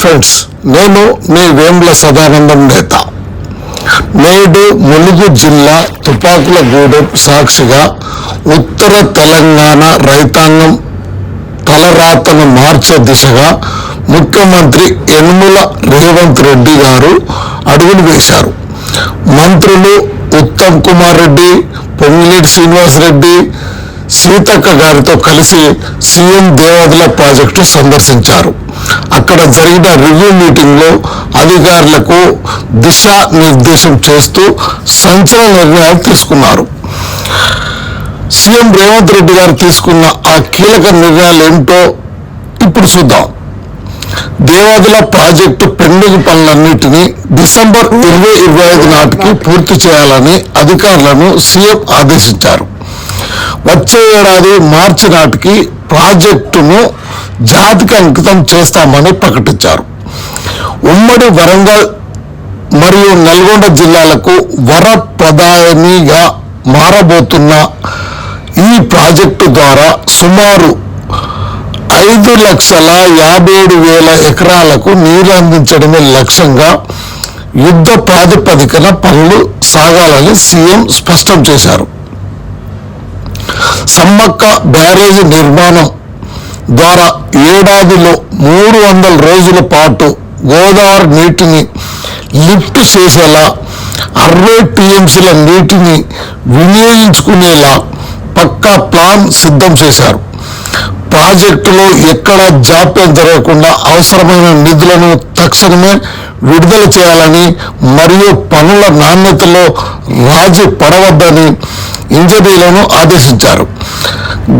Friends, నేను మీ వేముల సదానందం నేత. నేడు ములుగు జిల్లా తుపాకులగూడెం సాక్షిగా ఉత్తర తెలంగాణ రైతాంగం తలరాతను మార్చే దిశగా ముఖ్యమంత్రి యనుమల రేవంత్ రెడ్డి గారు అడుగులు వేశారు. మంత్రులు ఉత్తమ్ కుమార్ రెడ్డి, పొంగిలేటి శ్రీనివాసరెడ్డి, సీతక్క గారితో కలిసి సీఎం దేవాదుల ప్రాజెక్టు సందర్శించారు. అక్కడ జరిగిన రివ్యూ మీటింగ్లో అధికారులకు దిశానిర్దేశం చేస్తూ సంచలన నిర్ణయాలు తీసుకున్నారు. సీఎం రేవంత్ రెడ్డి గారు తీసుకున్న ఆ కీలక నిర్ణయాలు ఏమిటో ఇప్పుడు చూద్దాం. దేవాదుల ప్రాజెక్టు పెండింగ్ పనులన్నింటినీ డిసెంబర్ 2025 నాటికి పూర్తి చేయాలని అధికారులను సీఎం ఆదేశించారు. వచ్చే ఏడాది మార్చి నాటికి ప్రాజెక్టును జాతికి అంకితం చేస్తామని ప్రకటించారు. ఉమ్మడి వరంగల్ మరియు నల్గొండ జిల్లాలకు వరప్రదాయనిగా మారబోతున్న ఈ ప్రాజెక్టు ద్వారా సుమారు 5,57,000 ఎకరాలకు నీరు అందించడమే లక్ష్యంగా యుద్ధ ప్రాతిపదికన పనులు సాగాలని సీఎం స్పష్టం చేశారు. సమ్మక్క బ్యారేజీ నిర్మాణం ద్వారా ఏడాదిలో 300 రోజుల పాటు గోదావరి నీటిని లిఫ్ట్ చేసేలా 60 టీఎంసీల నీటిని వినియోగించుకునేలా పక్కా ప్లాన్ సిద్ధం చేశారు. ప్రాజెక్టులో ఎక్కడ జాప్యం జరగకుండా అవసరమైన నిధులను తక్షణమే విడుదల చేయాలని మరియు పనుల నాణ్యతలో రాజీ పడవద్దని ఇంజనీర్లను ఆదేశించారు.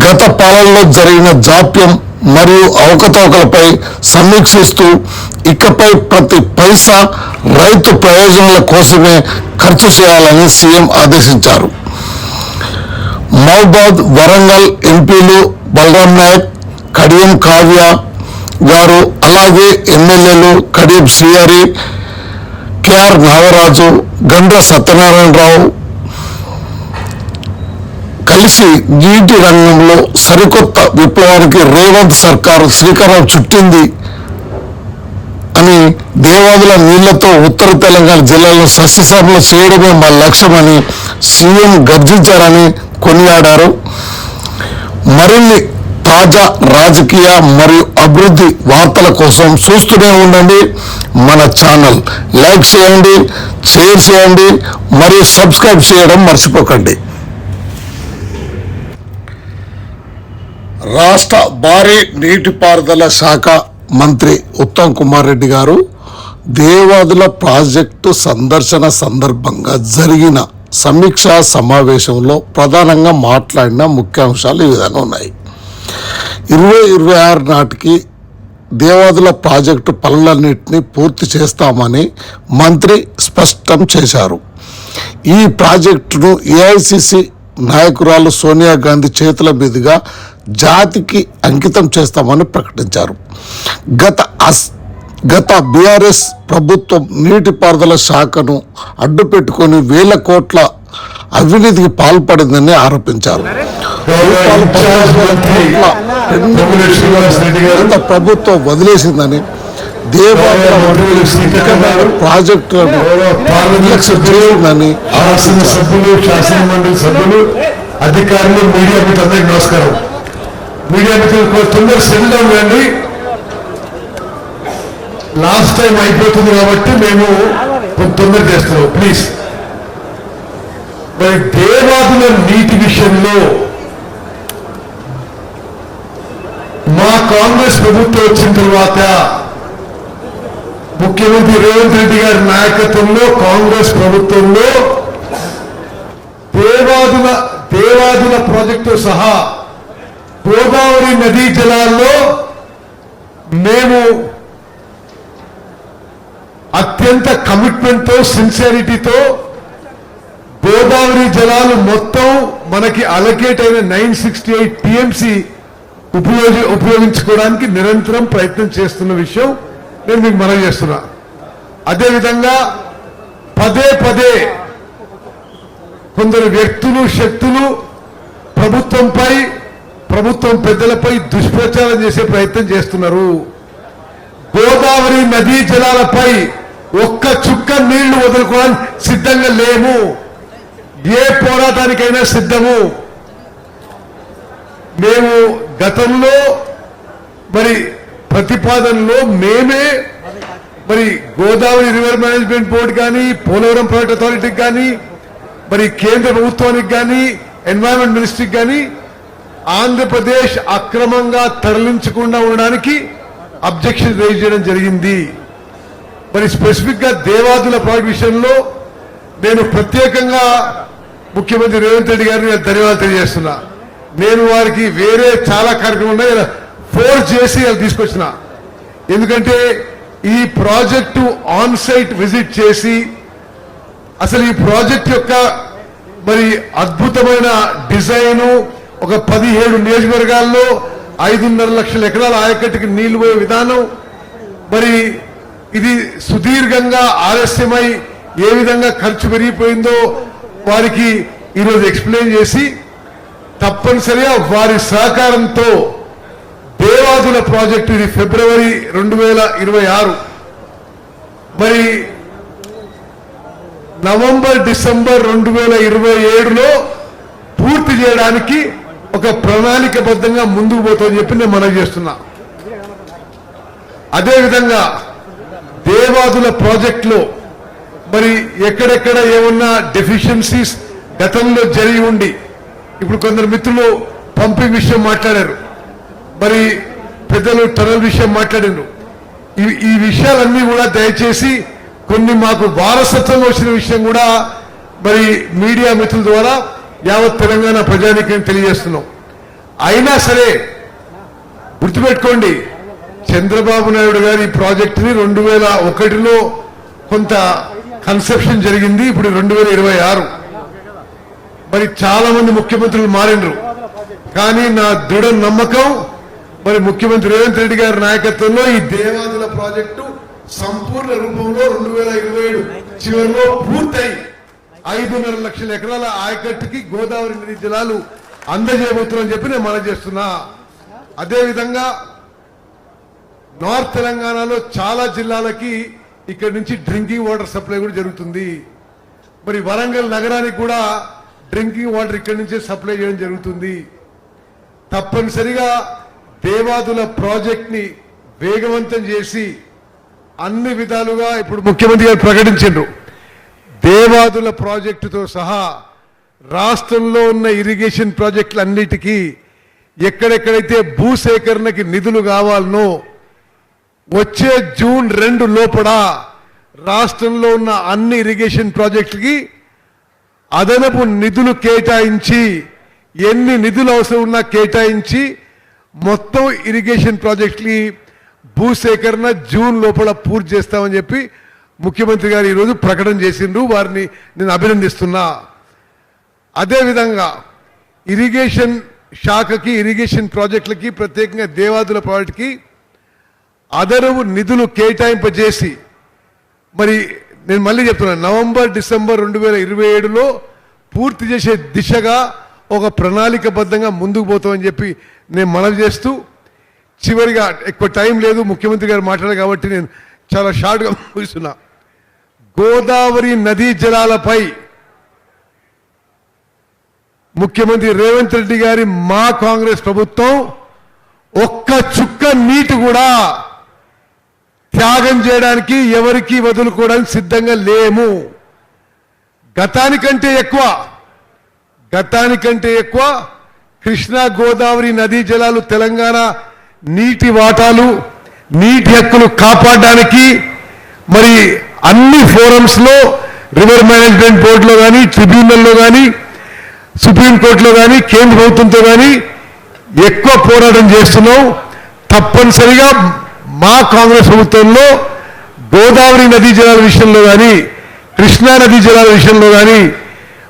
గత పాలనలో జరిగిన జాప్యం మరియు అవకతవకలపై సమీక్షిస్తూ ఇకపై ప్రతి పైసా రైతు ప్రయోజనాల కోసమే ఖర్చు చేయాలని సీఎం ఆదేశించారు. మహబూబాద్, వరంగల్ ఎంపీలు బలరాం నాయక్, కడియం కావ్య గారు, అలాగే ఎమ్మెల్యేలు కడియం శ్రీహరి, కేఆర్ నాగరాజు, గండ్ర సత్యనారాయణరావు కలిసి నీటి రంగంలో సరికొత్త విప్లవానికి రేవంత్ సర్కారు శ్రీకారం చుట్టింది అని, దేవాదుల నీళ్లతో ఉత్తర తెలంగాణ జిల్లాలో సస్యశ్యామలం చేయడమే మా లక్ష్యమని సీఎం గర్జించారని కొనియాడారు. మరిన్ని తాజా రాజకీయ మరియు అభివృద్ధి వార్తల కోసం చూస్తూనే ఉండండి. మన ఛానల్ లైక్ చేయండి, షేర్ చేయండి మరియు సబ్స్క్రైబ్ చేయడం మర్చిపోకండి. రాష్ట్ర భారీ నీటిపారుదల శాఖ మంత్రి ఉత్తమ్ కుమార్ రెడ్డి గారు దేవాదుల ప్రాజెక్టు సందర్శన సందర్భంగా జరిగిన సమీక్షా సమావేశంలో ప్రధానంగా మాట్లాడిన ముఖ్యాంశాలు ఈ విధంగా ఉన్నాయి. 2026 నాటికి దేవాదుల ప్రాజెక్టు పనులన్నింటినీ పూర్తి చేస్తామని మంత్రి స్పష్టం చేశారు. ఈ ప్రాజెక్టును ఏఐసిసి నాయకురాలు సోనియా గాంధీ చేతుల మీదుగా జాతికి అంకితం చేస్తామని ప్రకటించారు. గత బీఆర్ఎస్ ప్రభుత్వం నీటిపారుదల శాఖను అడ్డుపెట్టుకొని 1,000 కోట్ల అవినీతికి పాల్పడిందని ఆరోపించారు. ప్రభుత్వం వదిలేసిందని, దేవాదుల ప్రాజెక్టులను నిర్లక్ష్యం చేసిందని సభ్యులు, అధికారులు, మీడియా మిత్రులందరికీ నమస్కారం. మీడియా మిత్రులు తొందరగా సెటిల్ డౌన్ రండి. లాస్ట్ టైం అయిపోతుంది కాబట్టి మేము తొందర చేస్తున్నాం ప్లీజ్. మరి దేవాదుల నీటి విషయంలో మా కాంగ్రెస్ ప్రభుత్వం వచ్చిన తర్వాత ముఖ్యమంత్రి రేవంత్ రెడ్డి గారి నాయకత్వంలో కాంగ్రెస్ ప్రభుత్వంలో దేవాదుల ప్రాజెక్టు సహా గోదావరి నదీ జలాల్లో మేము అత్యంత కమిట్మెంట్తో, సిన్సియారిటీతో గోదావరి జలాలు మొత్తం మనకి అలొకేట్ అయిన 968 టీఎంసీ ఉపయోగించుకోవడానికి నిరంతరం ప్రయత్నం చేస్తున్న విషయం నేను మీకు మనవి చేస్తున్నా. అదేవిధంగా పదే పదే కొందరు వ్యక్తులు, శక్తులు ప్రభుత్వంపై, ప్రభుత్వం పెద్దలపై దుష్ప్రచారం చేసే ప్రయత్నం చేస్తున్నారు. గోదావరి గోదావరి నదీ జలాలపై ఒక్క చుక్క నీళ్లు వదులుకోవడానికి సిద్ధంగా లేము. ఏ పోరాటానికైనా సిద్ధము. మేము గతంలో మరి ప్రతిపాదనలో మేమే మరి గోదావరి రివర్ మేనేజ్మెంట్ బోర్డు కానీ, పోలవరం ప్రాజెక్ట్ అథారిటీకి కానీ, మరి కేంద్ర ప్రభుత్వానికి కానీ, ఎన్వైరన్మెంట్ మినిస్ట్రీకి కానీ ఆంధ్రప్రదేశ్ అక్రమంగా తరలించకుండా ఉండడానికి అబ్జెక్షన్ రైజ్ చేయడం జరిగింది. మరి స్పెసిఫిక్ గా దేవాదుల ప్రాజెక్ట్ విషయంలో నేను ప్రత్యేకంగా ముఖ్యమంత్రి రేవంత్ రెడ్డి గారిని ధన్యవాదాలు తెలియజేస్తున్నా. నేను వారికి వేరే చాలా కార్యక్రమం ఉన్నాయి ఫోర్స్ చేసి వాళ్ళు తీసుకొచ్చిన. ఎందుకంటే ఈ ప్రాజెక్టు ఆన్ సైట్ విజిట్ చేసి అసలు ఈ ప్రాజెక్ట్ యొక్క మరి అద్భుతమైన డిజైను, ఒక 17 నియోజకవర్గాల్లో 5.5 లక్షల ఎకరాల ఆయకట్టుకి నీళ్లు పోయే విధానం, మరి ఇది సుదీర్ఘంగా ఆలస్యమై ఏ విధంగా ఖర్చు పెరిగిపోయిందో వారికి ఈరోజు ఎక్స్ప్లెయిన్ చేసి తప్పనిసరిగా వారి సహకారంతో దేవాదుల ప్రాజెక్టు ఇది ఫిబ్రవరి 2026 మరి నవంబర్ డిసెంబర్ 2027లో పూర్తి చేయడానికి ఒక ప్రణాళికబద్ధంగా ముందుకు పోతుందని చెప్పి నేను మనవి చేస్తున్నా. అదేవిధంగా దేవాదుల ప్రాజెక్టులో మరి ఎక్కడెక్కడ ఏమన్నా డెఫిషియన్సీస్ గతంలో జరిగి ఉండి, ఇప్పుడు కొందరు మిత్రులు పంపింగ్ విషయం మాట్లాడారు, మరి పెద్దలు టనల్ విషయం మాట్లాడారు. ఈ విషయాలన్నీ కూడా దయచేసి కొన్ని మాకు వారసత్వం వచ్చిన విషయం కూడా మరి మీడియా మిత్రుల ద్వారా యావత్ తెలంగాణ ప్రజానీకం తెలియజేస్తున్నాం. అయినా సరే గుర్తుపెట్టుకోండి, చంద్రబాబు నాయుడు గారి ఈ ప్రాజెక్టుని 2001లో కొంత కన్సెప్షన్ జరిగింది. ఇప్పుడు 2026 మరి చాలా మంది ముఖ్యమంత్రులు మారినరు. కానీ నా దృఢ నమ్మకం మరి ముఖ్యమంత్రి రేవంత్ రెడ్డి గారి నాయకత్వంలో ఈ దేవాదుల ప్రాజెక్టు సంపూర్ణ రూపంలో 2027 చివరిలో పూర్తయి 5.5 లక్షల ఎకరాల ఆయకట్టుకి గోదావరి నది జలాలు అందజేయబోతున్నారని చెప్పి నేను మనవి చేస్తున్నా. అదేవిధంగా నార్త్ తెలంగాణలో చాలా జిల్లాలకి ఇక్కడ నుంచి డ్రింకింగ్ వాటర్ సప్లై కూడా జరుగుతుంది. మరి వరంగల్ నగరానికి కూడా డ్రింకింగ్ వాటర్ ఇక్కడి నుంచే సప్లై చేయడం జరుగుతుంది. తప్పనిసరిగా దేవాదుల ప్రాజెక్ట్ ని వేగవంతం చేసి అన్ని విధాలుగా ఇప్పుడు ముఖ్యమంత్రి గారు ప్రకటించారు. దేవాదుల ప్రాజెక్టుతో సహా రాష్ట్రంలో ఉన్న ఇరిగేషన్ ప్రాజెక్టులన్నిటికీ ఎక్కడెక్కడైతే భూసేకరణకి నిధులు కావాలనో వచ్చే జూన్ 2 లోపల రాష్ట్రంలో ఉన్న అన్ని ఇరిగేషన్ ప్రాజెక్టులకి అదనపు నిధులు కేటాయించి, ఎన్ని నిధులు అవసరం ఉన్నా కేటాయించి మొత్తం ఇరిగేషన్ ప్రాజెక్టులకి భూసేకరణ జూన్ లోపల పూర్తి చేస్తామని చెప్పి ముఖ్యమంత్రి గారు ఈరోజు ప్రకటన చేసిండ్రు. వారిని నేను అభినందిస్తున్నా. అదేవిధంగా ఇరిగేషన్ శాఖకి, ఇరిగేషన్ ప్రాజెక్టులకి, ప్రత్యేకంగా దేవాదుల ప్రాజెక్టుకి అదనపు నిధులు కేటాయింపజేసి మరి నేను మళ్ళీ చెప్తున్నాను, నవంబర్ డిసెంబర్ 2027లో పూర్తి చేసే దిశగా ఒక ప్రణాళికబద్ధంగా ముందుకు పోతామని చెప్పి నేను మనవి చేస్తూ, చివరిగా ఎక్కువ టైం లేదు, ముఖ్యమంత్రి గారు మాట్లాడారు కాబట్టి నేను చాలా షార్ట్గా ముగిస్తున్నా. గోదావరి నదీ జలాలపై ముఖ్యమంత్రి రేవంత్ రెడ్డి గారి మా కాంగ్రెస్ ప్రభుత్వం ఒక్క చుక్క నీటి కూడా త్యాగం చేయడానికి, ఎవరికి వదులుకోవడానికి సిద్ధంగా లేము. గతానికంటే ఎక్కువ కృష్ణా గోదావరి నదీ జలాలు, తెలంగాణ నీటి వాటాలు, నీటి హక్కులు కాపాడడానికి మరి అన్ని ఫోరమ్స్ లో, రివర్ మేనేజ్మెంట్ బోర్డులో కానీ, ట్రిబ్యునల్లో కానీ, సుప్రీంకోర్టులో కానీ, కేంద్ర ప్రభుత్వంతో కానీ ఎక్కువ పోరాటం చేస్తున్నాం. తప్పనిసరిగా మా కాంగ్రెస్ ప్రభుత్వంలో గోదావరి నదీ జలాల విషయంలో కానీ, కృష్ణా నదీ జలాల విషయంలో కానీ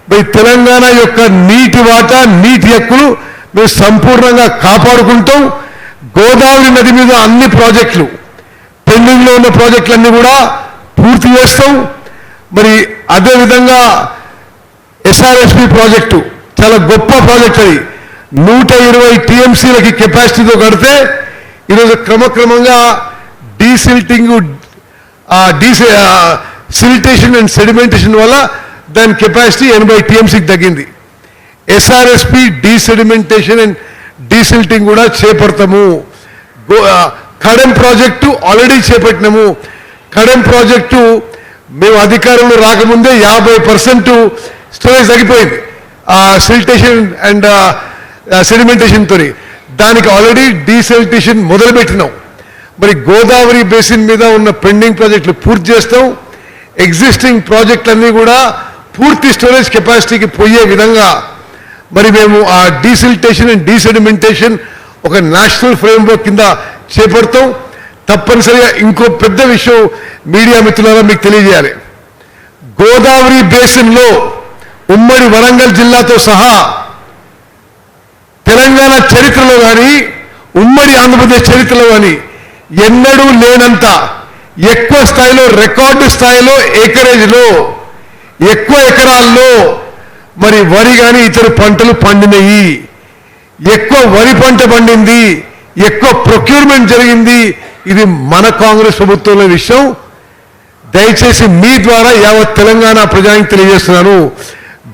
మరి తెలంగాణ యొక్క నీటి వాటా, నీటి హక్కులు మేము సంపూర్ణంగా కాపాడుకుంటాం. గోదావరి నది మీద అన్ని ప్రాజెక్టులు, పెండింగ్ లో ఉన్న ప్రాజెక్టులన్నీ కూడా పూర్తి చేస్తాం. మరి అదేవిధంగా ఎస్ఆర్ఎస్పి ప్రాజెక్టు చాలా గొప్ప ప్రాజెక్ట్. అది 120 టీఎంసీలకి కెపాసిటీతో కడితే ఈరోజు క్రమక్రమంగా డీసిల్టింగ్ సిలిటేషన్ అండ్ సెడిమెంటేషన్ వల్ల దాని కెపాసిటీ 80 టీఎంసీకి తగ్గింది. ఎస్ఆర్ఎస్పి డీసెడిమెంటేషన్ అండ్ డీసిల్టింగ్ కూడా చేపడతాము. కడెం ప్రాజెక్టు ఆల్రెడీ చేపట్టినాము. కడెం ప్రాజెక్టు మేము అధికారంలో రాకముందే 50% స్టోరేజ్ తగ్గిపోయింది సిలిటేషన్ అండ్ సెడిమెంటేషన్తో. దానికి ఆల్రెడీ డీసెలిటేషన్ మొదలుపెట్టినాం. మరి గోదావరి బేసిన్ మీద ఉన్న పెండింగ్ ప్రాజెక్టులు పూర్తి చేస్తాం. ఎగ్జిస్టింగ్ ప్రాజెక్టులన్నీ కూడా పూర్తి స్టోరేజ్ కెపాసిటీకి పోయే విధంగా మరి మేము ఆ డీసిలిటేషన్ అండ్ డీసెడిమెంటేషన్ ఒక నేషనల్ ఫ్రేమ్వర్క్ కింద చేపడతాం. తప్పనిసరిగా ఇంకో పెద్ద విషయం మీడియా మిత్రులారా మీకు తెలియజేయాలి. గోదావరి బేసిన్లో ఉమ్మడి వరంగల్ జిల్లాతో సహా తెలంగాణ చరిత్రలో కానీ ఉమ్మడి ఆంధ్రప్రదేశ్ చరిత్రలో కానీ ఎన్నడూ లేనంత ఎక్కువ స్థాయిలో రికార్డు స్థాయిలో ఏకరేజ్లో ఎక్కువ ఎకరాల్లో మరి వరి కానీ ఇతర పంటలు పండినాయి. ఎక్కువ వరి పంట పండింది, ఎక్కువ ప్రొక్యూర్మెంట్ జరిగింది. ఇది మన కాంగ్రెస్ ప్రభుత్వంలో విషయం. దయచేసి మీ ద్వారా యావత్ తెలంగాణ ప్రజానికి తెలియజేస్తున్నాను.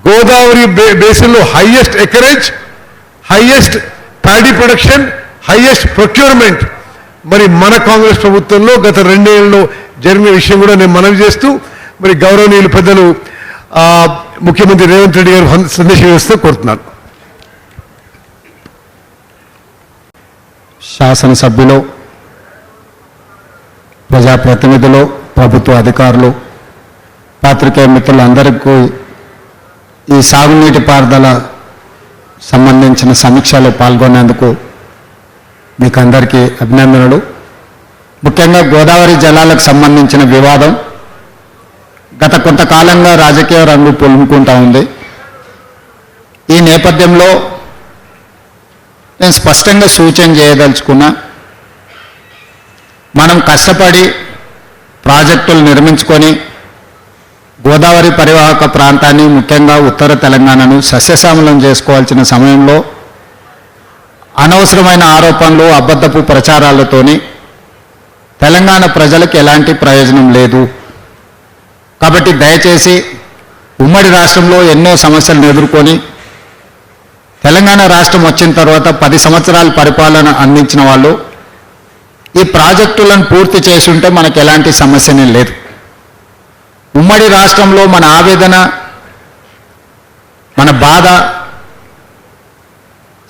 గోదావరి బేసిన్లో highest acreage, highest paddy production, highest procurement మరి మన కాంగ్రెస్ ప్రభుత్వంలో గత 2 ఏళ్లలో జరిగిన విషయం కూడా నేను మనవి చేస్తూ మరి గౌరవనీయులు పెద్దలు ముఖ్యమంత్రి రేవంత్ రెడ్డి గారు సందేశం ఇస్తూ కోరుతున్నాను. శాసనసభ్యులు, ప్రజాప్రతినిధులు, ప్రభుత్వ అధికారులు, పాత్రికేయ మిత్రులందరికీ ఈ సాగునీటి పారుదల సంబంధించిన సమీక్షలో పాల్గొనేందుకు మీకు అందరికీ అభినందనలు. ముఖ్యంగా గోదావరి జలాలకు సంబంధించిన వివాదం గత కొంతకాలంగా రాజకీయ రంగు పొలుముకుంటా ఉంది. ఈ నేపథ్యంలో నేను స్పష్టంగా సూచన చేయదలుచుకున్నా, మనం కష్టపడి ప్రాజెక్టులు నిర్మించుకొని గోదావరి పరివాహక ప్రాంతాన్ని, ముఖ్యంగా ఉత్తర తెలంగాణను సస్యశ్యామలం చేసుకోవాల్సిన సమయంలో అనవసరమైన ఆరోపణలు, అబద్ధపు ప్రచారాలతోని తెలంగాణ ప్రజలకు ఎలాంటి ప్రయోజనం లేదు. కాబట్టి దయచేసి ఉమ్మడి రాష్ట్రంలో ఎన్నో సమస్యలను ఎదుర్కొని తెలంగాణ రాష్ట్రం వచ్చిన తర్వాత 10 సంవత్సరాల పరిపాలన అందించిన వాళ్ళు ఈ ప్రాజెక్టులను పూర్తి చేసి ఉంటే మనకు ఎలాంటి సమస్యనే లేదు. ఉమ్మడి రాష్ట్రంలో మన ఆవేదన, మన బాధ,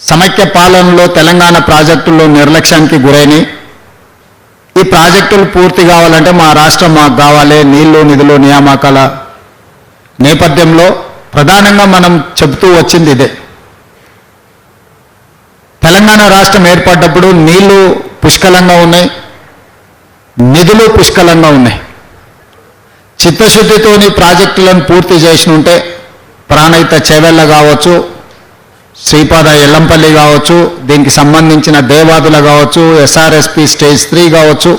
సమైక్య పాలనలో తెలంగాణ ప్రాజెక్టుల్లో నిర్లక్ష్యానికి గురైన ఈ ప్రాజెక్టులు పూర్తి కావాలంటే మా రాష్ట్రం మాకు కావాలి, నీళ్లు నిధులు నియామకాల నేపథ్యంలో ప్రధానంగా మనం చెబుతూ వచ్చింది ఇదే. తెలంగాణ రాష్ట్రం ఏర్పడ్డప్పుడు నీళ్లు పుష్కలంగా ఉన్నాయి, నిధులు పుష్కలంగా ఉన్నాయి. చిత్తశుద్ధితోని ప్రాజెక్టులను పూర్తి చేసి ఉంటే ప్రాణహిత చేవెళ్ళ కావచ్చు, శ్రీపాద ఎల్లంపల్లి కావచ్చు, దీనికి సంబంధించిన దేవాదుల కావచ్చు, ఎస్ఆర్ఎస్పి స్టేజ్ 3 కావచ్చు,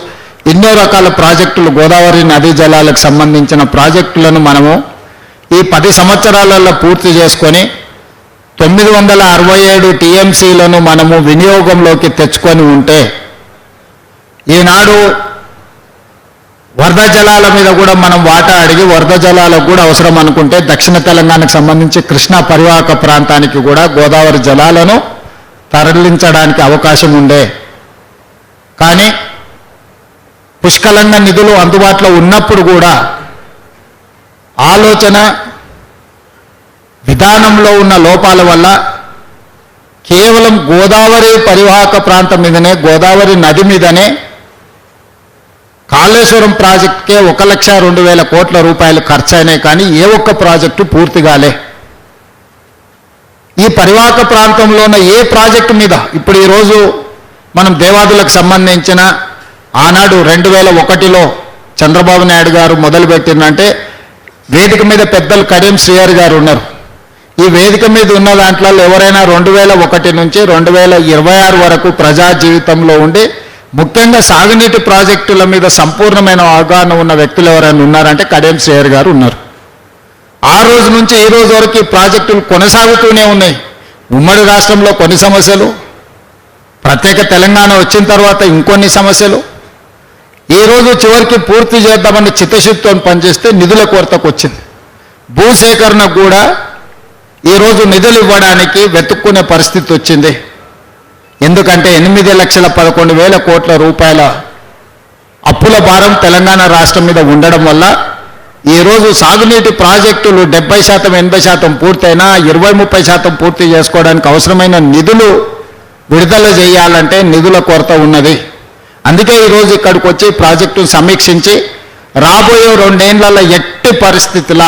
ఎన్నో రకాల ప్రాజెక్టులు గోదావరి నదీ జలాలకు సంబంధించిన ప్రాజెక్టులను మనము ఈ 10 సంవత్సరాలలో పూర్తి చేసుకొని 967 టీఎంసీలను మనము వినియోగంలోకి తెచ్చుకొని ఉంటే ఈనాడు వరద జలాల మీద కూడా మనం వాటా అడిగి వరద జలాలకు కూడా అవసరం అనుకుంటే దక్షిణ తెలంగాణకు సంబంధించి కృష్ణా పరివాహక ప్రాంతానికి కూడా గోదావరి జలాలను తరలించడానికి అవకాశం ఉండే. కానీ పుష్కలంగా నిధులు అందుబాటులో ఉన్నప్పుడు కూడా ఆలోచన విధానంలో ఉన్న లోపాల వల్ల కేవలం గోదావరి పరివాహక ప్రాంతం మీదనే, గోదావరి నది మీదనే కాళేశ్వరం ప్రాజెక్టుకే 1,02,000 కోట్ల రూపాయలు ఖర్చు అయినాయి. కానీ ఏ ఒక్క ప్రాజెక్టు పూర్తి కాలే. ఈ పరివాహక ప్రాంతంలో ఉన్న ఏ ప్రాజెక్టు మీద ఇప్పుడు ఈరోజు మనం దేవాదులకు సంబంధించిన ఆనాడు 2001లో చంద్రబాబు నాయుడు గారు మొదలుపెట్టిందంటే వేదిక మీద పెద్దలు కడియం శ్రీహరి గారు ఉన్నారు. ఈ వేదిక మీద ఉన్న దాంట్లో ఎవరైనా 2001 నుంచి 2026 వరకు ప్రజా జీవితంలో ఉండి ముఖ్యంగా సాగునీటి ప్రాజెక్టుల మీద సంపూర్ణమైన అవగాహన ఉన్న వ్యక్తులు ఎవరైనా ఉన్నారంటే కడియం శ్రీహరి గారు ఉన్నారు. ఆ రోజు నుంచి ఈ రోజు వరకు ఈ ప్రాజెక్టులు కొనసాగుతూనే ఉన్నాయి. ఉమ్మడి రాష్ట్రంలో కొన్ని సమస్యలు, ప్రత్యేక తెలంగాణ వచ్చిన తర్వాత ఇంకొన్ని సమస్యలు, ఈరోజు చివరికి పూర్తి చేద్దామని చిత్తశుద్ధితో పనిచేస్తే నిధుల కొరతకు వచ్చింది. భూసేకరణకు కూడా ఈరోజు నిధులు ఇవ్వడానికి వెతుక్కునే పరిస్థితి వచ్చింది. ఎందుకంటే 8,11,000 కోట్ల రూపాయల అప్పుల భారం తెలంగాణ రాష్ట్రం మీద ఉండడం వల్ల ఈరోజు సాగునీటి ప్రాజెక్టులు 70%, 80% పూర్తయినా 20-30% పూర్తి చేసుకోవడానికి అవసరమైన నిధులు విడుదల చేయాలంటే నిధుల కొరత ఉన్నది. అందుకే ఈరోజు ఇక్కడికి వచ్చి ప్రాజెక్టు సమీక్షించి రాబోయే 2 ఏళ్లలో ఎట్టి పరిస్థితుల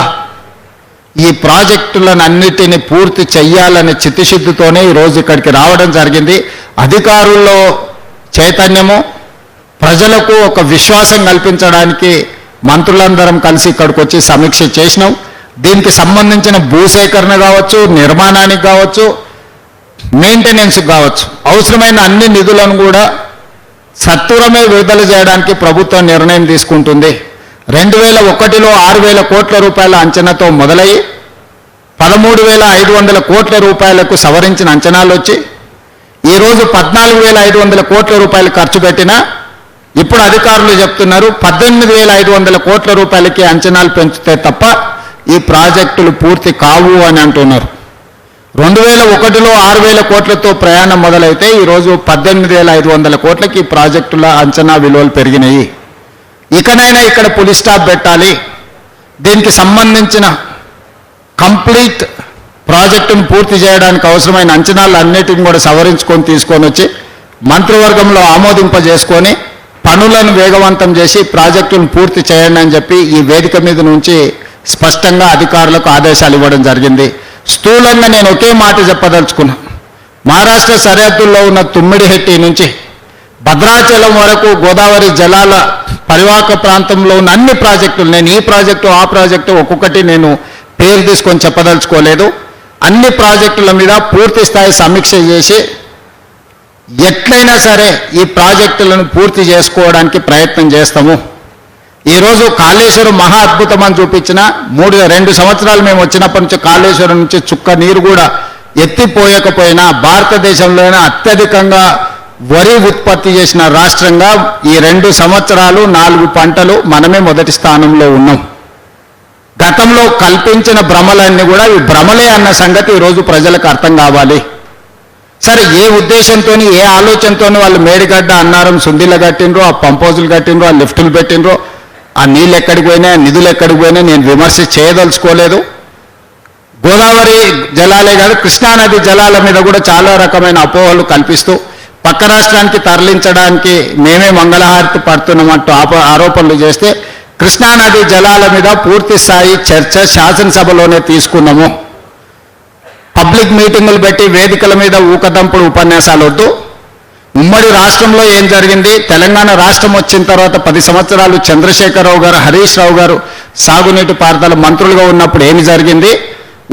ఈ ప్రాజెక్టులను అన్నిటిని పూర్తి చెయ్యాలనే చిత్తశుద్ధితోనే ఈరోజు ఇక్కడికి రావడం జరిగింది. అధికారుల్లో చైతన్యము, ప్రజలకు ఒక విశ్వాసం కల్పించడానికి మంత్రులందరం కలిసి ఇక్కడికి వచ్చి సమీక్ష చేసినాం. దీనికి సంబంధించిన భూసేకరణ కావచ్చు, నిర్మాణానికి కావచ్చు, మెయింటెనెన్స్ కావచ్చు, అవసరమైన అన్ని నిధులను కూడా సత్వరమే విడుదల చేయడానికి ప్రభుత్వం నిర్ణయం తీసుకుంటుంది. 2001లో 6,000 కోట్ల రూపాయల అంచనాతో మొదలయ్యి 13,500 కోట్ల రూపాయలకు సవరించిన అంచనాలు వచ్చి ఈరోజు 14,500 కోట్ల రూపాయలు ఖర్చు పెట్టినా ఇప్పుడు అధికారులు చెప్తున్నారు 18,500 కోట్ల రూపాయలకి అంచనాలు పెంచితే తప్ప ఈ ప్రాజెక్టులు పూర్తి కావు అని అంటున్నారు. 2001లో 6,000 కోట్లతో ప్రయాణం మొదలైతే ఈరోజు 18,500 కోట్లకి ఈ ప్రాజెక్టుల అంచనా విలువలు పెరిగినాయి. ఇకనైనా ఇక్కడ పులి స్టాప్ పెట్టాలి. దీనికి సంబంధించిన కంప్లీట్ ప్రాజెక్టును పూర్తి చేయడానికి అవసరమైన అంచనాలు అన్నిటిని కూడా సవరించుకొని తీసుకొని వచ్చి మంత్రివర్గంలో ఆమోదింపజేసుకొని పనులను వేగవంతం చేసి ప్రాజెక్టును పూర్తి చేయండి అని చెప్పి ఈ వేదిక మీద నుంచి స్పష్టంగా అధికారులకు ఆదేశాలు ఇవ్వడం జరిగింది. స్థూలంగా నేను ఒకే మాట చెప్పదలుచుకున్నా. మహారాష్ట్ర సరిహద్దుల్లో ఉన్న తుమ్మిడిహెట్టి నుంచి భద్రాచలం వరకు గోదావరి జలాల పరివాహక ప్రాంతంలో ఉన్న అన్ని ప్రాజెక్టులు, నేను ఈ ప్రాజెక్టు ఆ ప్రాజెక్టు ఒక్కొక్కటి నేను పేరు తీసుకొని చెప్పదలుచుకోలేదు. అన్ని ప్రాజెక్టుల మీద పూర్తి స్థాయి సమీక్ష చేసి ఎట్లయినా సరే ఈ ప్రాజెక్టులను పూర్తి చేసుకోవడానికి ప్రయత్నం చేస్తాము. ఈరోజు కాళేశ్వరం మహా అద్భుతం అని చూపించిన 2 సంవత్సరాలు మేము వచ్చినప్పటి నుంచి కాళేశ్వరం నుంచి చుక్క నీరు కూడా ఎత్తిపోయకపోయినా భారతదేశంలోనే అత్యధికంగా వరి ఉత్పత్తి చేసిన రాష్ట్రంగా ఈ 2 సంవత్సరాలు 4 పంటలు మనమే మొదటి స్థానంలో ఉన్నాం. గతంలో కల్పించిన భ్రమలన్నీ కూడా ఈ భ్రమలే అన్న సంగతి ఈరోజు ప్రజలకు అర్థం కావాలి. సరే, ఏ ఉద్దేశంతో ఏ ఆలోచనతో వాళ్ళు మేడిగడ్డ అన్నారం సుందిల కట్టినరో, ఆ పంపోజులు కట్టినరో, ఆ లిఫ్టులు పెట్టినరో, ఆ నీళ్ళు ఎక్కడికి పోయినా, ఆ నిధులు ఎక్కడికి పోయినా నేను విమర్శ చేయదలుచుకోలేదు. గోదావరి జలాలే కాదు, కృష్ణానది జలాల మీద కూడా చాలా రకమైన అపోహలు కల్పిస్తూ పక్క రాష్ట్రానికి తరలించడానికి మేమే మంగళహారతి పడుతున్నామంటూ ఆరోపణలు చేస్తే కృష్ణానది జలాల మీద పూర్తి స్థాయి చర్చ శాసనసభలోనే తీసుకున్నాము. పబ్లిక్ మీటింగులు పెట్టి వేదికల మీద ఊకదంపుడు ఉపన్యాసాలు వద్దు. ఉమ్మడి రాష్ట్రంలో ఏం జరిగింది, తెలంగాణ రాష్ట్రం వచ్చిన తర్వాత 10 సంవత్సరాలు చంద్రశేఖరరావు గారు, హరీష్ రావు గారు సాగునీటి పారుదల మంత్రులుగా ఉన్నప్పుడు ఏమి జరిగింది,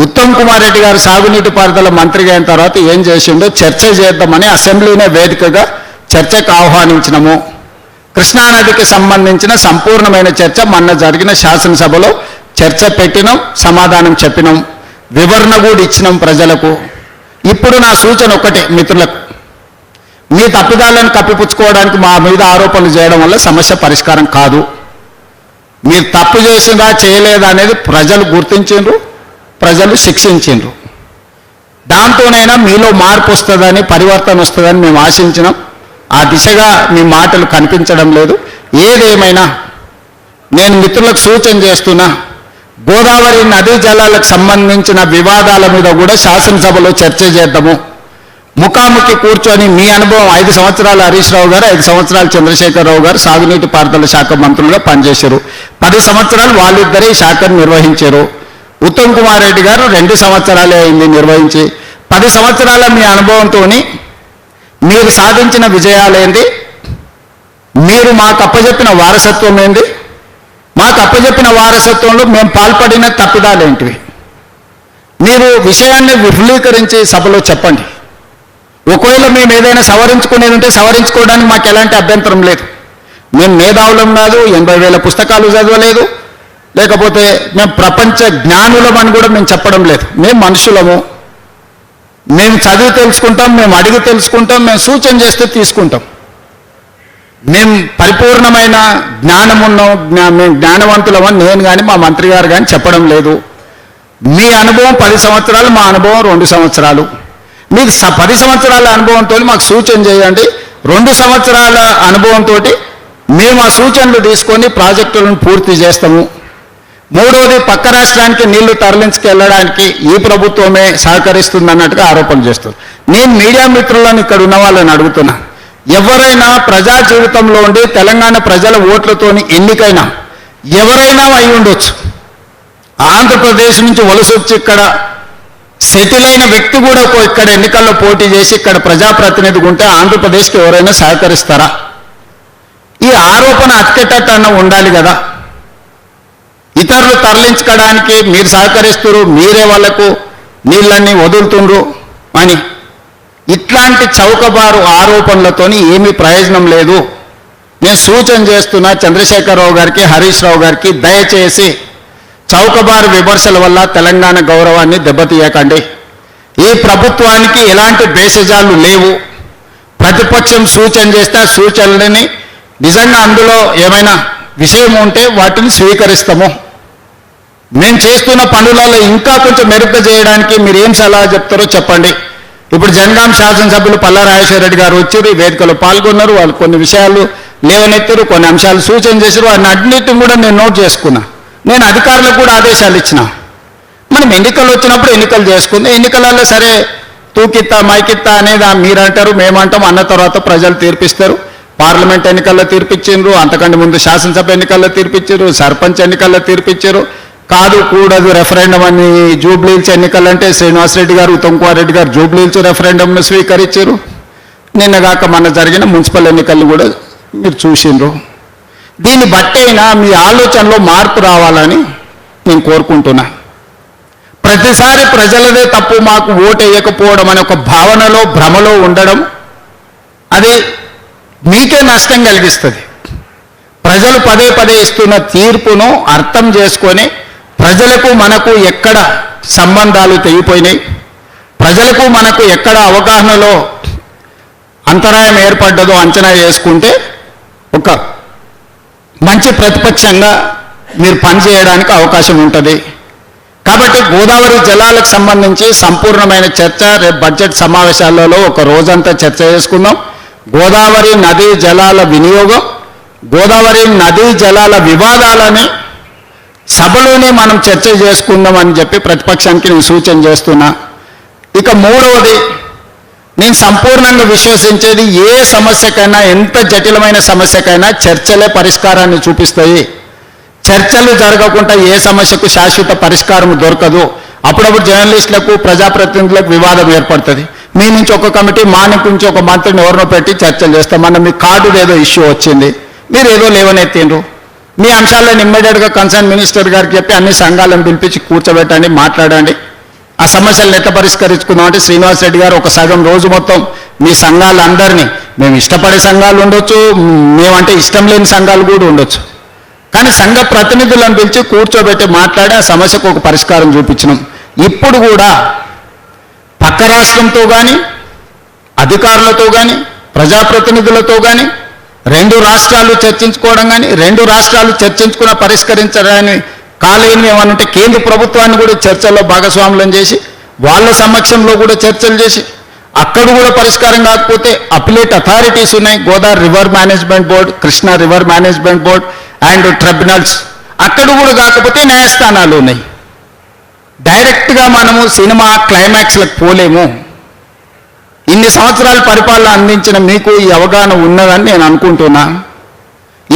ఉత్తమ్ కుమార్ రెడ్డి గారు సాగునీటి పారుదల మంత్రిగా అయిన తర్వాత ఏం చేసిండో చర్చ చేద్దామని అసెంబ్లీనే వేదికగా చర్చకు ఆహ్వానించినము. కృష్ణానదికి సంబంధించిన సంపూర్ణమైన చర్చ మొన్న జరిగిన శాసనసభలో చర్చ పెట్టినాం, సమాధానం చెప్పినాం, వివరణ కూడా ఇచ్చినాం ప్రజలకు. ఇప్పుడు నా సూచన ఒక్కటే మిత్రులకు, మీ తప్పిదాలను కప్పిపుచ్చుకోవడానికి మా మీద ఆరోపణలు చేయడం వల్ల సమస్య పరిష్కారం కాదు. మీరు తప్పు చేసిందా చేయలేదా అనేది ప్రజలు గుర్తించిండ్రు, ప్రజలు శిక్షించిండ్రు. దాంతోనైనా మీలో మార్పు వస్తుందని, పరివర్తన వస్తుందని మేము ఆశించినాం. ఆ దిశగా మీ మాటలు కనిపించడం లేదు. ఏదేమైనా నేను మిత్రులకు సూచన చేస్తున్నా, గోదావరి నదీ జలాలకు సంబంధించిన వివాదాల మీద కూడా శాసనసభలో చర్చ చేద్దాము. ముఖాముఖి కూర్చొని మీ అనుభవం 5 సంవత్సరాలు హరీష్ రావు గారు, 5 సంవత్సరాలు చంద్రశేఖరరావు గారు సాగునీటి పారుదల శాఖ మంత్రులుగా పనిచేశారు. 10 సంవత్సరాలు వాళ్ళిద్దరే ఈ శాఖను నిర్వహించారు. ఉత్తమ్ కుమార్ రెడ్డి గారు 2 సంవత్సరాలే అయింది నిర్వహించి. 10 సంవత్సరాల మీ అనుభవంతో మీరు సాధించిన విజయాలేంది, మీరు మాకు అప్పచెప్పిన వారసత్వం ఏంది, మాకు అప్పచెప్పిన వారసత్వంలో మేము పాల్పడిన తప్పిదాలేంటివి, మీరు విషయాన్ని విఫలీకరించి సభలో చెప్పండి. ఒకవేళ మేము ఏదైనా సవరించుకునేది ఉంటే సవరించుకోవడానికి మాకు ఎలాంటి అభ్యంతరం లేదు. మేము మేధావులం కాదు, 80,000 పుస్తకాలు చదవలేదు, లేకపోతే మేము ప్రపంచ జ్ఞానులం అని కూడా మేము చెప్పడం లేదు. మేము మనుషులము, మేము చదివి తెలుసుకుంటాం, మేము అడిగి తెలుసుకుంటాం, మేము సూచన చేస్తే తీసుకుంటాం. మేము పరిపూర్ణమైన జ్ఞానం ఉన్నాం, మేము జ్ఞానవంతులమని నేను కానీ మా మంత్రి గారు కానీ చెప్పడం లేదు. మీ అనుభవం 10 సంవత్సరాలు, మా అనుభవం 2 సంవత్సరాలు. మీకు 10 సంవత్సరాల అనుభవంతో మాకు సూచన చేయండి. 2 సంవత్సరాల అనుభవంతో మేము ఆ సూచనలు తీసుకొని ప్రాజెక్టులను పూర్తి చేస్తాము. మూడవది, పక్క రాష్ట్రానికి నీళ్లు తరలించుకెళ్ళడానికి ఈ ప్రభుత్వమే సహకరిస్తుంది అన్నట్టుగా ఆరోపణలు చేస్తుంది. నేను మీడియా మిత్రులను ఇక్కడ ఉన్న వాళ్ళని అడుగుతున్నా, ఎవరైనా ప్రజా జీవితంలో ఉండి తెలంగాణ ప్రజల ఓట్లతోని ఎన్నికైనా ఎవరైనా అయి ఉండొచ్చు. ఆంధ్రప్రదేశ్ నుంచి వలస వచ్చి ఇక్కడ సెటిల్ అయిన వ్యక్తి కూడా ఇక్కడ ఎన్నికల్లో పోటీ చేసి ఇక్కడ ప్రజాప్రతినిధిగా ఉంటే ఆంధ్రప్రదేశ్కి ఎవరైనా సహకరిస్తారా? ఈ ఆరోపణ అతికెట్టన్న ఉండాలి కదా. ఇతరులు తరలించుకోవడానికి మీరు సహకరిస్తున్నారు, మీరే వాళ్లకు నీళ్ళన్నీ వదులుతుండ్రు అని ఇట్లాంటి చౌకబారు ఆరోపణలతోని ఏమీ ప్రయోజనం లేదు. నేను సూచన చేస్తున్నా చంద్రశేఖరరావు గారికి, హరీష్ రావు గారికి, దయచేసి చౌకబారు విమర్శల వల్ల తెలంగాణ గౌరవాన్ని దెబ్బతీయకండి. ఈ ప్రభుత్వానికి ఎలాంటి భేషజాలు లేవు. ప్రతిపక్షం సూచన చేస్తే ఆ సూచనలని నిజంగా అందులో ఏమైనా విషయం ఉంటే వాటిని స్వీకరిస్తాము. మేము చేస్తున్న పనులలో ఇంకా కొంచెం మెరుగ్గా చేయడానికి మీరు ఏం సలహా చెప్తారో చెప్పండి. ఇప్పుడు జనగాం శాసనసభ్యులు పల్లా రాజేశ్వర రెడ్డి గారు వచ్చారు, ఈ వేదికలో పాల్గొన్నారు. వాళ్ళు కొన్ని విషయాలు లేవనెత్తారు, కొన్ని అంశాలు సూచన చేశారు. వాటిని అన్నిటిని కూడా నేను నోట్ చేసుకున్నా. నేను అధికారులకు కూడా ఆదేశాలు ఇచ్చిన. మనం ఎన్నికలు వచ్చినప్పుడు ఎన్నికలు చేసుకుంది, ఎన్నికలలో సరే తూకిత్తా మైకిత్తా అనేది మీరు అంటారు, మేమంటాం. అన్న తర్వాత ప్రజలు తీర్పిస్తారు. పార్లమెంట్ ఎన్నికల్లో తీర్పిచ్చిండ్రు, అంతకంటే ముందు శాసనసభ ఎన్నికల్లో తీర్పిచ్చారు, సర్పంచ్ ఎన్నికల్లో తీర్పిచ్చారు. కాదు కూడదు రెఫరెండం అని జూబ్లీహిల్స్ ఎన్నికలంటే శ్రీనివాసరెడ్డి గారు, ఉత్తమ్ కుమార్ రెడ్డి గారు జూబ్లీహిల్స్ రెఫరెండంను స్వీకరించారు. నిన్నగాక మన జరిగిన మున్సిపల్ ఎన్నికలను కూడా మీరు చూసిండ్రు. దీన్ని బట్టైనా మీ ఆలోచనలో మార్పు రావాలని నేను కోరుకుంటున్నా. ప్రతిసారి ప్రజలదే తప్పు, మాకు ఓటు వేయకపోవడం అనే ఒక భావనలో భ్రమలో ఉండడం అది మీకే నష్టం కలిగిస్తుంది. ప్రజలు పదే పదే ఇస్తున్న తీర్పును అర్థం చేసుకొని ప్రజలకు మనకు ఎక్కడ సంబంధాలు తెగిపోయినాయి, ప్రజలకు మనకు ఎక్కడ అవగాహనలో అంతరాయం ఏర్పడ్డదో అంచనా చేసుకుంటే ఒక మంచి ప్రతిపక్షంగా మీరు పనిచేయడానికి అవకాశం ఉంటుంది. కాబట్టి గోదావరి జలాలకు సంబంధించి సంపూర్ణమైన చర్చ రేపు బడ్జెట్ సమావేశాలలో ఒక రోజంతా చర్చ చేసుకుందాం. గోదావరి నదీ జలాల వినియోగం, గోదావరి నదీ జలాల వివాదాలని సభలోనే మనం చర్చ చేసుకుందాం అని చెప్పి ప్రతిపక్షానికి నేను సూచన చేస్తున్నా. ఇక మూడవది, నేను సంపూర్ణంగా విశ్వసించేది ఏ సమస్యకైనా, ఎంత జటిలమైన సమస్యకైనా చర్చలే పరిష్కారాన్ని చూపిస్తాయి. చర్చలు జరగకుండా ఏ సమస్యకు శాశ్వత పరిష్కారం దొరకదు. అప్పుడప్పుడు జర్నలిస్టులకు, ప్రజాప్రతినిధులకు వివాదం ఏర్పడుతుంది. మీ నుంచి ఒక కమిటీ, మా నుంచి ఒక మంత్రిని ఎవరినో పెట్టి చర్చలు చేస్తాం. మన మీ కార్డు ఏదో ఇష్యూ వచ్చింది, మీరు ఏదో లేవనెత్తిండ్రు. మీ అంశాలను ఇమ్మీడియట్గా కన్సర్న్ మినిస్టర్ గారికి చెప్పి అన్ని సంఘాలను పిలిపించి కూర్చోబెట్టండి, మాట్లాడండి. ఆ సమస్యలను ఎట్లా పరిష్కరించుకుందాం అంటే శ్రీనివాస్ రెడ్డి గారు ఒక సగం రోజు మొత్తం మీ సంఘాలందరినీ, మేము ఇష్టపడే సంఘాలు ఉండొచ్చు, మేమంటే ఇష్టం లేని సంఘాలు కూడా ఉండొచ్చు, కానీ సంఘ ప్రతినిధులను పిలిచి కూర్చోబెట్టి మాట్లాడి ఆ సమస్యకు ఒక పరిష్కారం చూపించినాం. ఇప్పుడు కూడా పక్క రాష్ట్రంతో కానీ, అధికారులతో కానీ, ప్రజాప్రతినిధులతో కానీ 2 రాష్ట్రాలు చర్చించుకోవడం కానీ, 2 రాష్ట్రాలు చర్చించుకున్న పరిష్కరించడాన్ని కాలేని ఏమనంటే కేంద్ర ప్రభుత్వాన్ని కూడా చర్చల్లో భాగస్వాములను చేసి వాళ్ళ సమక్షంలో కూడా చర్చలు చేసి అక్కడ కూడా పరిష్కారం కాకపోతే అపిలేట్ అథారిటీస్ ఉన్నాయి, Godavari river management board, Krishna river management board and tribunals. అక్కడ కూడా కాకపోతే న్యాయస్థానాలు ఉన్నాయి. డైరెక్ట్గా మనము సినిమా క్లైమాక్స్లకు పోలేము. ఇన్ని సంవత్సరాల పరిపాలన అందించిన మీకు ఈ అవగాహన ఉన్నదని నేను అనుకుంటున్నా.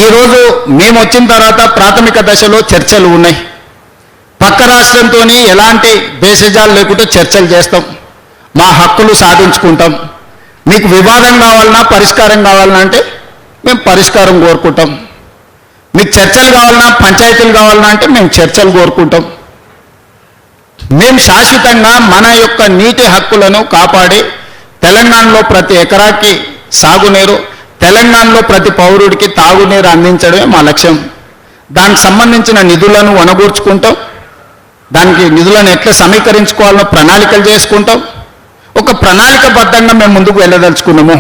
ఈరోజు మేము వచ్చిన తర్వాత ప్రాథమిక దశలో చర్చలు ఉన్నాయి. పక్క రాష్ట్రంతో ఎలాంటి భేషజాలు లేకుండా చర్చలు చేస్తాం, మా హక్కులు సాధించుకుంటాం. మీకు వివాదం కావాలన్నా, పరిష్కారం కావాలన్నా అంటే మేము పరిష్కారం కోరుకుంటాం. మీకు చర్చలు కావాలన్నా, పంచాయతీలు కావాలన్నా అంటే మేము చర్చలు కోరుకుంటాం. మేము శాశ్వతంగా మన యొక్క నీటి హక్కులను కాపాడి తెలంగాణలో ప్రతి ఎకరాకి సాగునీరు, తెలంగాణలో ప్రతి పౌరుడికి తాగునీరు అందించడమే మా లక్ష్యం. దానికి సంబంధించిన నిధులను వనగూర్చుకుంటాం, దానికి నిధులను ఎట్లా సమీకరించుకోవాలో ప్రణాళికలు చేసుకుంటాం. ఒక ప్రణాళికబద్ధంగా మేము ముందుకు వెళ్ళదలుచుకున్నాము.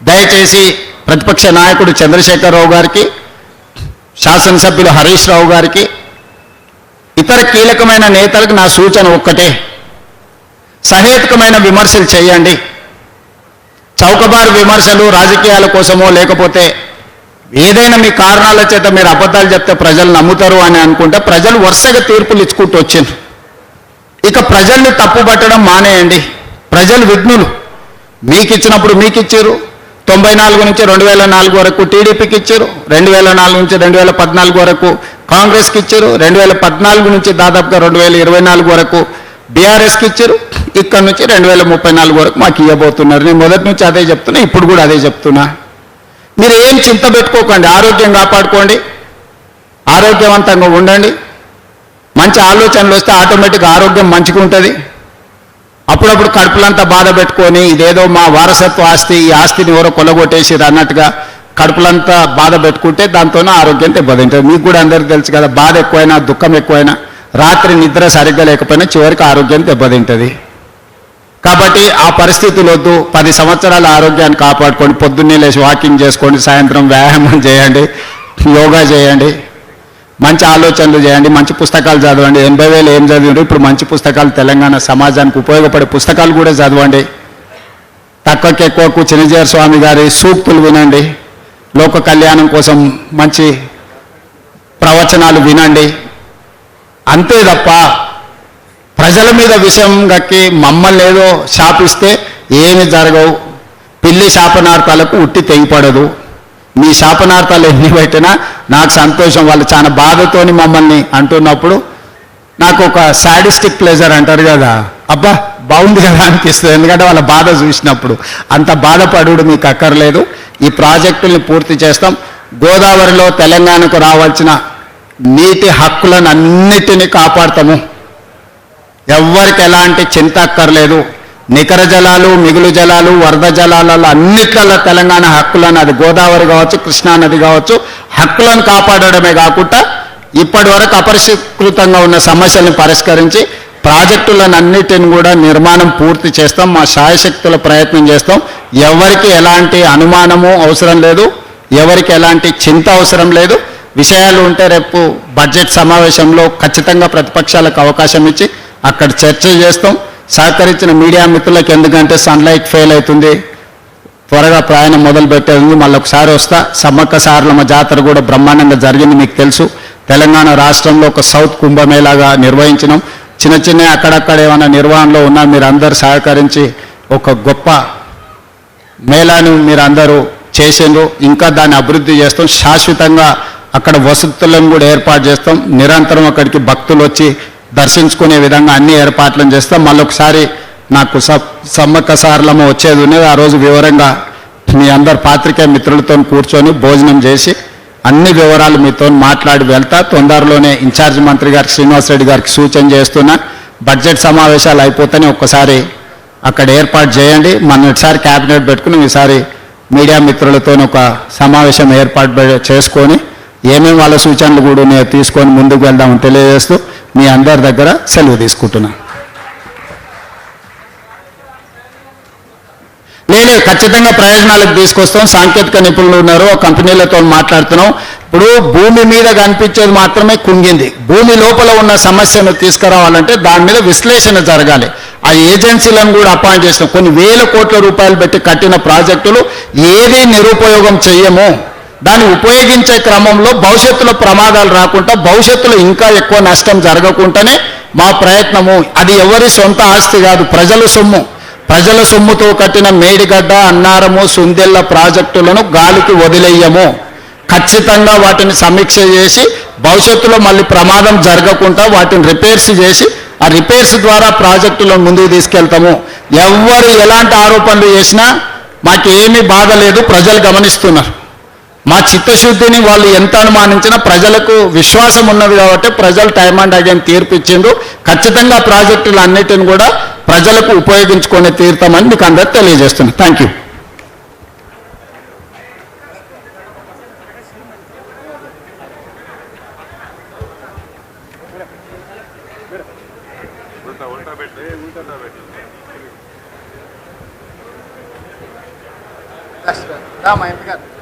దయచేసి ప్రతిపక్ష నాయకుడు చంద్రశేఖరరావు గారికి, శాసనసభ్యులు హరీష్ రావు గారికి, ఇతర కీలకమైన నేతలకు నా సూచన ఒక్కటే, సహేతుకమైన విమర్శలు చేయండి. చౌకబారు విమర్శలు రాజకీయాల కోసమో లేకపోతే ఏదైనా మీ కారణాల చేత మీరు అబద్ధాలు చెప్తే ప్రజలు నమ్ముతారు అని అనుకుంటే ప్రజలు వరుసగా తీర్పులు ఇచ్చుకుంటూ వచ్చిండ్రు. ఇక ప్రజల్ని తప్పుపట్టడం మానేయండి. ప్రజలు విఘ్నులు. మీకు ఇచ్చినప్పుడు మీకు ఇచ్చారు. 94 నుంచి 2004 వరకు టీడీపీకి ఇచ్చారు. 2004 నుంచి 2014 వరకు కాంగ్రెస్కి ఇచ్చారు. 2014 నుంచి దాదాపుగా 2024 వరకు బీఆర్ఎస్కి ఇచ్చారు. ఇక్కడ నుంచి 2034 వరకు మాకు ఇవ్వబోతున్నారు. నేను మొదటి నుంచి అదే చెప్తున్నా, ఇప్పుడు కూడా అదే చెప్తున్నా. మీరు ఏం చింత పెట్టుకోకండి. ఆరోగ్యం కాపాడుకోండి, ఆరోగ్యవంతంగా ఉండండి. మంచి ఆలోచనలు వస్తే ఆటోమేటిక్గా ఆరోగ్యం మంచిగా ఉంటుంది. అప్పుడప్పుడు కడుపులంతా బాధ పెట్టుకొని ఇదేదో మా వారసత్వ ఆస్తి, ఈ ఆస్తిని ఎవరో కొల్లగొట్టేసిరు అన్నట్టుగా కడుపులంతా బాధ పెట్టుకుంటే దాంతోనే ఆరోగ్యం దెబ్బతింటుంది. మీకు కూడా అందరికీ తెలుసు కదా, బాధ ఎక్కువైనా దుఃఖం ఎక్కువైనా రాత్రి నిద్ర సరిగ్గా లేకపోయినా చివరికి ఆరోగ్యం దెబ్బతింటుంది. కాబట్టి ఆ పరిస్థితులు వద్దు. 10 సంవత్సరాల ఆరోగ్యాన్ని కాపాడుకోండి. పొద్దున్నే లేచి వాకింగ్ చేసుకోండి, సాయంత్రం వ్యాయామం చేయండి, యోగా చేయండి, మంచి ఆలోచనలు చేయండి, మంచి పుస్తకాలు చదవండి. 80,000 ఏం చదివండి, ఇప్పుడు మంచి పుస్తకాలు తెలంగాణ సమాజానికి ఉపయోగపడే పుస్తకాలు కూడా చదవండి. తక్కువకి ఎక్కువకు చినజీర స్వామి గారి సూక్తులు వినండి. లోక కళ్యాణం కోసం మంచి ప్రవచనాలు వినండి. అంతే తప్ప ప్రజల మీద విషయం గక్కి మమ్మల్ని ఏదో శాపిస్తే ఏమి జరగవు. పిల్లి శాపనార్థాలకు ఉట్టి తెగిపడదు. మీ శాపనార్థాలు ఎన్ని పెట్టినా నాకు సంతోషం. వాళ్ళు చాలా బాధతోని మమ్మల్ని అంటున్నప్పుడు నాకు ఒక సాడిస్టిక్ ప్లెజర్ అంటారు కదా, అబ్బా బాగుంది కదా అనిపిస్తుంది. ఎందుకంటే వాళ్ళ బాధ చూసినప్పుడు. అంత బాధపడు మీకు అక్కర్లేదు. ఈ ప్రాజెక్టుల్ని పూర్తి చేస్తాం. గోదావరిలో తెలంగాణకు రావాల్సిన నీటి హక్కులను అన్నిటినీ కాపాడతాము. ఎవ్వరికి ఎలాంటి చింత అక్కర్లేదు. నికర జలాలు, మిగులు జలాలు, వరద జలాలలో అన్నిట్లలో తెలంగాణ హక్కులను, అది గోదావరి కావచ్చు, కృష్ణానది కావచ్చు, హక్కులను కాపాడడమే కాకుండా ఇప్పటి వరకు అపరిష్కృతంగా ఉన్న సమస్యలను పరిష్కరించి ప్రాజెక్టులను అన్నిటిని కూడా నిర్మాణం పూర్తి చేస్తాం. మా శాయశక్తుల ప్రయత్నం చేస్తాం. ఎవరికి ఎలాంటి అనుమానము అవసరం లేదు, ఎవరికి ఎలాంటి చింత అవసరం లేదు. విషయాలు ఉంటే రేపు బడ్జెట్ సమావేశంలో ఖచ్చితంగా ప్రతిపక్షాలకు అవకాశం ఇచ్చి అక్కడ చర్చ చేస్తాం. సహకరించిన మీడియా మిత్రులకు, ఎందుకంటే సన్లైట్ ఫెయిల్ అవుతుంది, త్వరగా ప్రయాణం మొదలు పెట్టేది. మళ్ళీ ఒకసారి వస్తా. సమ్మక్క సారలమ్మ జాతర కూడా బ్రహ్మాండంగా జరిగింది, మీకు తెలుసు. తెలంగాణ రాష్ట్రంలో ఒక సౌత్ కుంభమేళాగా నిర్వహించినాం. చిన్న చిన్న అక్కడక్కడ ఏమైనా నిర్వహణలో ఉన్నా మీరు అందరు సహకరించి ఒక గొప్ప మేళాను మీరు అందరూ చేసిండ్రు. ఇంకా దాన్ని అభివృద్ధి చేస్తాం. శాశ్వతంగా అక్కడ వసతులను కూడా ఏర్పాటు చేస్తాం. నిరంతరం అక్కడికి భక్తులు వచ్చి దర్శించుకునే విధంగా అన్ని ఏర్పాట్లను చేస్తాం. మళ్ళొకసారి నాకు సమ్మక్క సారలమ్మ వచ్చేది ఉన్నది. ఆ రోజు వివరంగా మీ అందరు పాత్రికేయ మిత్రులతో కూర్చొని భోజనం చేసి అన్ని వివరాలు మీతో మాట్లాడి వెళ్తా. తొందరలోనే ఇన్ఛార్జ్ మంత్రి గారికి, శ్రీనివాసరెడ్డి గారికి సూచన చేస్తున్నా. బడ్జెట్ సమావేశాలు అయిపోతేనే ఒక్కసారి అక్కడ ఏర్పాటు చేయండి. మొన్నటిసారి క్యాబినెట్ పెట్టుకుని ఈసారి మీడియా మిత్రులతో ఒక సమావేశం ఏర్పాటు చేసుకొని ఏమేమి వాళ్ళ సూచనలు కూడా నేను తీసుకొని ముందుకు వెళ్దామని తెలియజేస్తూ మీ అందరి దగ్గర సెలవు తీసుకుంటున్నా. లేదు, ఖచ్చితంగా ప్రయోజనాలకు తీసుకొస్తాం. సాంకేతిక నిపుణులు ఉన్నారు, కంపెనీలతో మాట్లాడుతున్నాం. ఇప్పుడు భూమి మీద కనిపించేది మాత్రమే కుంగింది. భూమి లోపల ఉన్న సమస్యను తీసుకురావాలంటే దాని మీద విశ్లేషణ జరగాలి. ఆ ఏజెన్సీలను కూడా అపాయింట్ చేస్తాం. కొన్ని వేల కోట్ల రూపాయలు పెట్టి కట్టిన ప్రాజెక్టులు ఏది నిరుపయోగం చేయము. దాన్ని ఉపయోగించే క్రమంలో భవిష్యత్తులో ప్రమాదాలు రాకుండా, భవిష్యత్తులో ఇంకా ఎక్కువ నష్టం జరగకుండానే మా ప్రయత్నము. అది ఎవరి సొంత ఆస్తి కాదు, ప్రజల సొమ్ము. ప్రజల సొమ్ముతో కట్టిన మేడిగడ్డ, అన్నారము, సుందెల్ల ప్రాజెక్టులను గాలికి వదిలేయము. ఖచ్చితంగా వాటిని సమీక్ష చేసి భవిష్యత్తులో మళ్ళీ ప్రమాదం జరగకుండా వాటిని రిపేర్స్ చేసి ఆ రిపేర్స్ ద్వారా ప్రాజెక్టులను ముందుకు తీసుకెళ్తాము. ఎవరు ఎలాంటి ఆరోపణలు చేసినా మాకేమీ బాధ లేదు. ప్రజలు గమనిస్తున్నారు. మా చిత్తశుద్ధిని వాళ్ళు ఎంత అనుమానించినా ప్రజలకు విశ్వాసం ఉన్నది కాబట్టి ప్రజలు టైం అండ్ అగైన్ తీర్పు ఇచ్చిండ్రు. ఖచ్చితంగా ప్రాజెక్టులు అన్నిటిని కూడా ప్రజలకు ఉపయోగించుకొని తీరుతామని మీకు అందరికి తెలియజేస్తున్నాను. Thank you. రా మా ఇంటికి